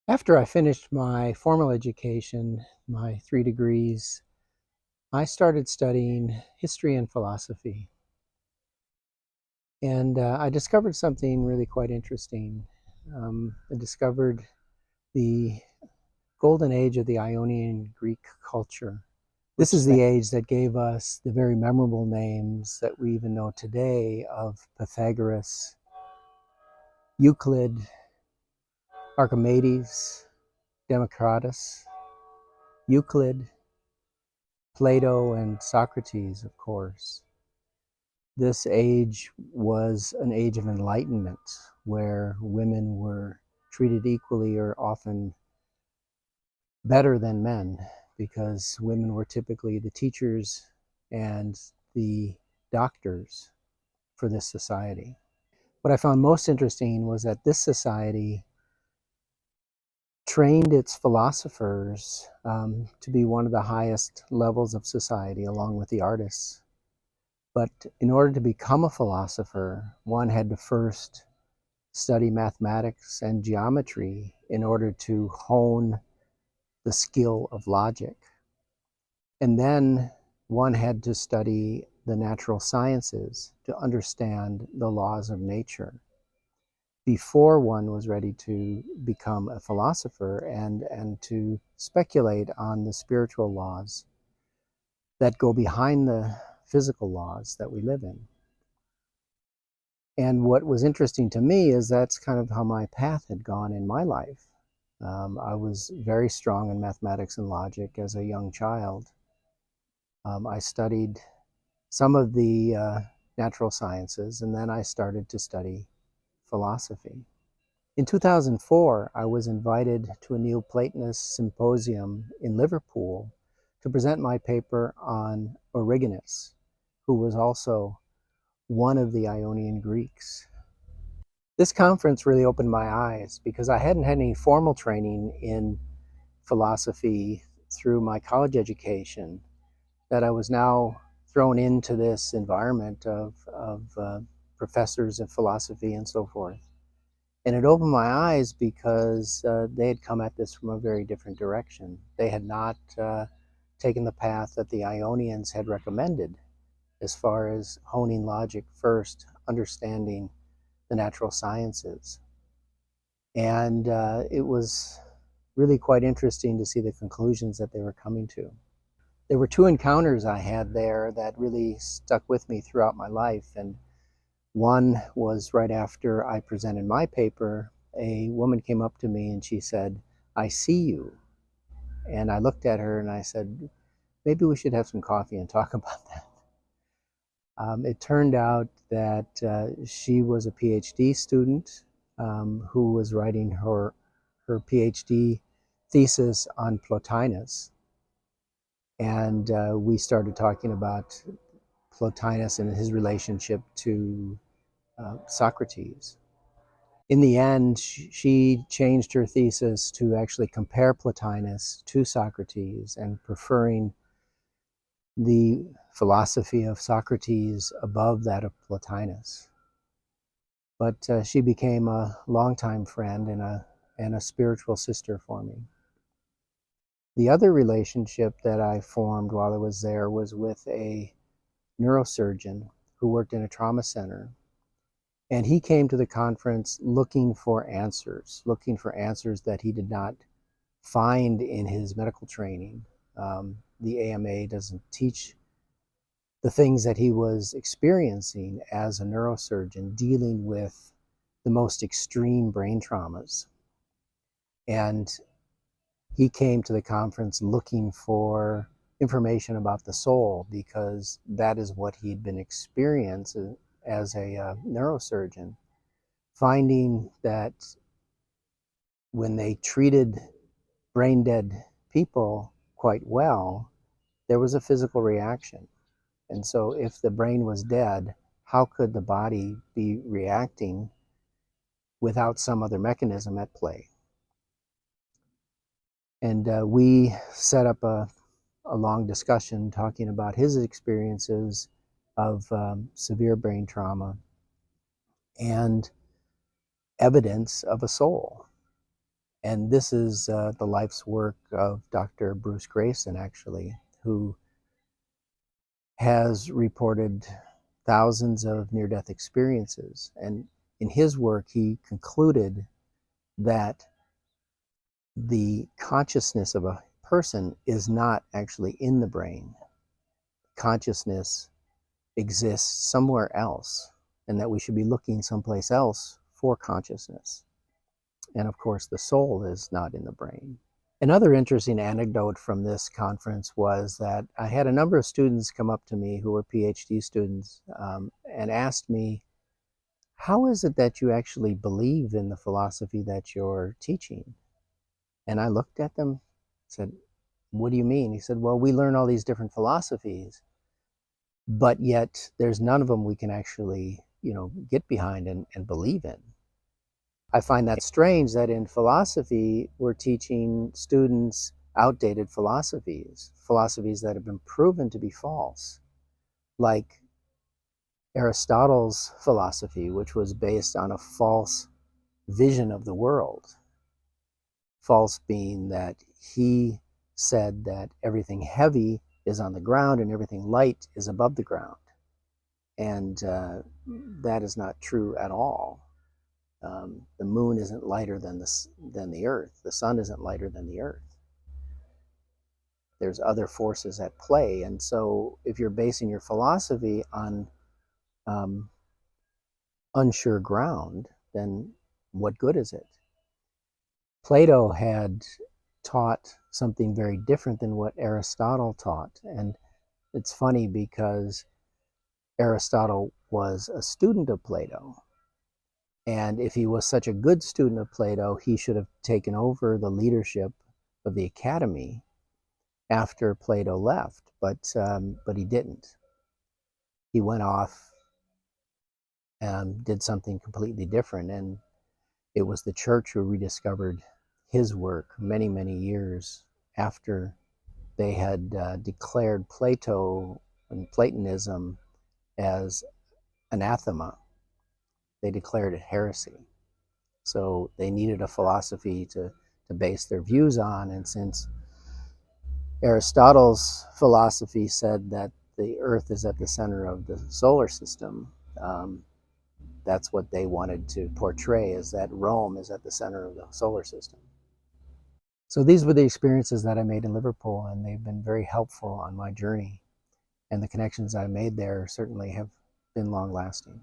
After I finished my formal education, my 3 degrees, I started studying history and philosophy. And I discovered something really quite interesting. I discovered the golden age of the Ionian Greek culture. This is the age that gave us the very memorable names that we even know today of Pythagoras, Euclid, Archimedes, Democritus, Euclid, Plato, and Socrates, of course. This age was an age of enlightenment where women were treated equally or often better than men because women were typically the teachers and the doctors for this society. What I found most interesting was that this society trained its philosophers to be one of the highest levels of society, along with the artists. But in order to become a philosopher, one had to first study mathematics and geometry in order to hone the skill of logic. And then one had to study the natural sciences to understand the laws of nature before one was ready to become a philosopher and to speculate on the spiritual laws that go behind the physical laws that we live in. And what was interesting to me is that's kind of how my path had gone in my life. I was very strong in mathematics and logic as a young child. I studied some of the natural sciences, and then I started to study philosophy. In 2004, I was invited to a Neoplatonist symposium in Liverpool to present my paper on Origenes, who was also one of the Ionian Greeks. This conference really opened my eyes because I hadn't had any formal training in philosophy through my college education, that I was now thrown into this environment of professors of philosophy and so forth. And it opened my eyes because they had come at this from a very different direction. They had not taken the path that the Ionians had recommended as far as honing logic first, understanding the natural sciences. And it was really quite interesting to see the conclusions that they were coming to. There were 2 encounters I had there that really stuck with me throughout my life. And one was right after I presented my paper. A woman came up to me and she said, "I see you." And I looked at her and I said, maybe we should have some coffee and talk about that. It turned out that she was a PhD student who was writing her PhD thesis on Plotinus. And we started talking about Plotinus and his relationship to Socrates. In the end, she changed her thesis to actually compare Plotinus to Socrates and preferring the philosophy of Socrates above that of Plotinus. But she became a longtime friend and a spiritual sister for me. The other relationship that I formed while I was there was with a neurosurgeon who worked in a trauma center. And he came to the conference looking for answers that he did not find in his medical training. The AMA doesn't teach the things that he was experiencing as a neurosurgeon, dealing with the most extreme brain traumas. And he came to the conference looking for information about the soul because that is what he'd been experiencing as a neurosurgeon, finding that when they treated brain dead people quite well, there was a physical reaction. And so if the brain was dead, how could the body be reacting without some other mechanism at play? And we set up a long discussion talking about his experiences of severe brain trauma and evidence of a soul. And this is the life's work of Dr. Bruce Grayson, actually, who has reported thousands of near-death experiences. And in his work, he concluded that the consciousness of a person is not actually in the brain. Consciousness exists somewhere else, and that we should be looking someplace else for consciousness. And of course, the soul is not in the brain. Another interesting anecdote from this conference was that I had a number of students come up to me who were PhD students and asked me, how is it that you actually believe in the philosophy that you're teaching? And I looked at them, said, what do you mean? He said, well, we learn all these different philosophies, but yet there's none of them we can actually, get behind and believe in. I find that strange that in philosophy, we're teaching students outdated philosophies that have been proven to be false, like Aristotle's philosophy, which was based on a false vision of the world. False being that he said that everything heavy is on the ground and everything light is above the ground. And that is not true at all. The moon isn't lighter than the earth. The sun isn't lighter than the earth. There's other forces at play. And so if you're basing your philosophy on unsure ground, then what good is it? Plato had taught something very different than what Aristotle taught. And it's funny because Aristotle was a student of Plato. And if he was such a good student of Plato, he should have taken over the leadership of the academy after Plato left, but he didn't. He went off and did something completely different, and it was the church who rediscovered his work many, many years after they had declared Plato and Platonism as anathema. They declared it heresy. So they needed a philosophy to base their views on. And since Aristotle's philosophy said that the Earth is at the center of the solar system, that's what they wanted to portray, is that Rome is at the center of the solar system. So these were the experiences that I made in Liverpool, and they've been very helpful on my journey. And the connections I made there certainly have been long-lasting.